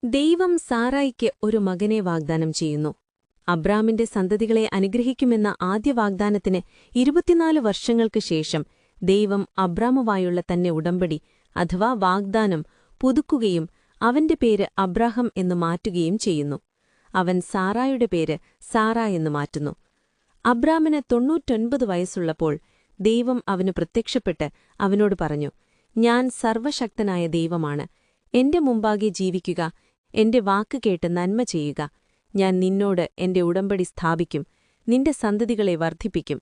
ദൈവം സാറായിക്ക് ഒരു മകനെ വാഗ്ദാനം ചെയ്യുന്നു. അബ്രാമിന്റെ സന്തതികളെ അനുഗ്രഹിക്കുമെന്ന ആദ്യ വാഗ്ദാനത്തിന് 24 വർഷങ്ങൾക്ക് ശേഷം ദൈവം അബ്രാമുവായുള്ള തന്നെ ഉടമ്പടി അഥവാ വാഗ്ദാനം പുതുക്കുകയും അവന്റെ പേര് അബ്രാഹം എന്നു മാറ്റുകയും ചെയ്യുന്നു. അവൻ സാറായുടെ പേര് സാറ എന്നു മാറ്റുന്നു. അബ്രാമിന് 99 വയസ്സുള്ളപ്പോൾ ദൈവം അവനു പ്രത്യക്ഷപ്പെട്ട് അവനോട് പറഞ്ഞു, ഞാൻ സർവശക്തനായ ദൈവമാണ്. എന്റെ മുമ്പാകെ ജീവിക്കുക, എന്റെ വാക്ക് കേട്ട് നന്മ ചെയ്യുക. ഞാൻ നിന്നോട് എന്റെ ഉടമ്പടി സ്ഥാപിക്കും, നിന്റെ സന്തതികളെ വർദ്ധിപ്പിക്കും.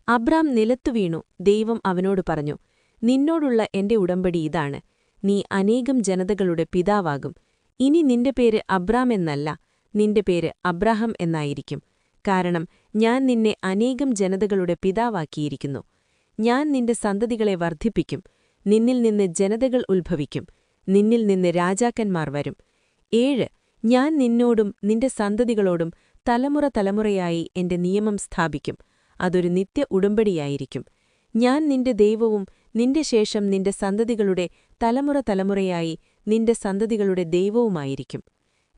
അബ്രാം നിലത്തു വീണു. ദൈവം അവനോട് പറഞ്ഞു, നിന്നോടുള്ള എന്റെ ഉടമ്പടി ഇതാണ്, നീ അനേകം ജനതകളുടെ പിതാവാകും. ഇനി നിന്റെ പേര് അബ്രാം എന്നല്ല, നിന്റെ പേര് അബ്രാഹം എന്നായിരിക്കും. കാരണം ഞാൻ നിന്നെ അനേകം ജനതകളുടെ പിതാവാക്കിയിരിക്കുന്നു. ഞാൻ നിന്റെ സന്തതികളെ വർദ്ധിപ്പിക്കും, നിന്നിൽ നിന്ന് ജനതകൾ ഉത്ഭവിക്കും, നിന്നിൽ നിന്ന് രാജാക്കന്മാർ വരും. 7 ഞാൻ നിന്നോടും നിന്റെ സന്തതികളോടും തലമുറ തലമുറയായി എന്റെ നിയമം സ്ഥാപിക്കും. അതൊരു നിത്യ ഉടമ്പടിയായിരിക്കും. ഞാൻ നിന്റെ ദൈവവും നിന്റെ ശേഷം നിന്റെ സന്തതികളുടെ തലമുറ തലമുറയായി നിന്റെ സന്തതികളുടെ ദൈവവുമായിരിക്കും.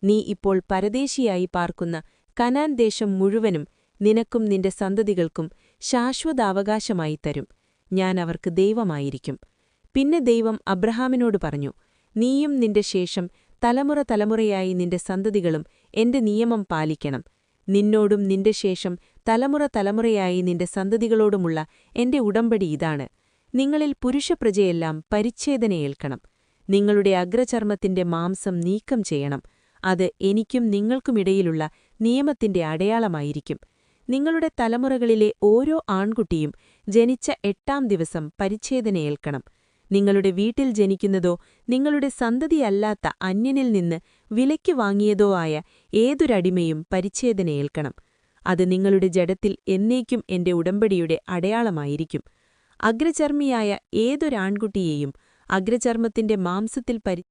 നീ ഇപ്പോൾ പരദേശിയായി പാർക്കുന്ന കനാൻ ദേശം മുഴുവനും നിനക്കും നിന്റെ സന്തതികൾക്കും ശാശ്വതാവകാശമായി തരും. ഞാൻ അവർക്ക് ദൈവമായിരിക്കും. പിന്നെ ദൈവം അബ്രഹാമിനോട് പറഞ്ഞു, നീയും നിന്റെ ശേഷം തലമുറ തലമുറയായി നിന്റെ സന്തതികളും എന്റെ നിയമം പാലിക്കണം. നിന്നോടും നിന്റെ ശേഷം തലമുറ തലമുറയായി നിന്റെ സന്തതികളോടുമുള്ള എന്റെ ഉടമ്പടി ഇതാണ്, നിങ്ങളിൽ പുരുഷപ്രജയെല്ലാം പരിച്ഛേദനയേൽക്കണം. നിങ്ങളുടെ അഗ്രചർമ്മത്തിന്റെ മാംസം നീക്കം ചെയ്യണം. അത് എനിക്കും നിങ്ങൾക്കുമിടയിലുള്ള നിയമത്തിന്റെ അടയാളമായിരിക്കും. നിങ്ങളുടെ തലമുറകളിലെ ഓരോ ആൺകുട്ടിയും ജനിച്ച 8-ാം ദിവസം പരിച്ഛേദനയേൽക്കണം. നിങ്ങളുടെ വീട്ടിൽ ജനിക്കുന്നതോ നിങ്ങളുടെ സന്തതിയല്ലാത്ത അന്യനിൽ നിന്ന് വിലയ്ക്ക് വാങ്ങിയതോ ആയ ഏതൊരടിമയും പരിച്ഛേദനയേൽക്കണം. അത് നിങ്ങളുടെ ജഡത്തിൽ എന്നേക്കും എന്റെ ഉടമ്പടിയുടെ അടയാളമായിരിക്കും. അഗ്രചർമ്മിയായ ഏതൊരാൺകുട്ടിയെയും അഗ്രചർമ്മത്തിന്റെ മാംസത്തിൽ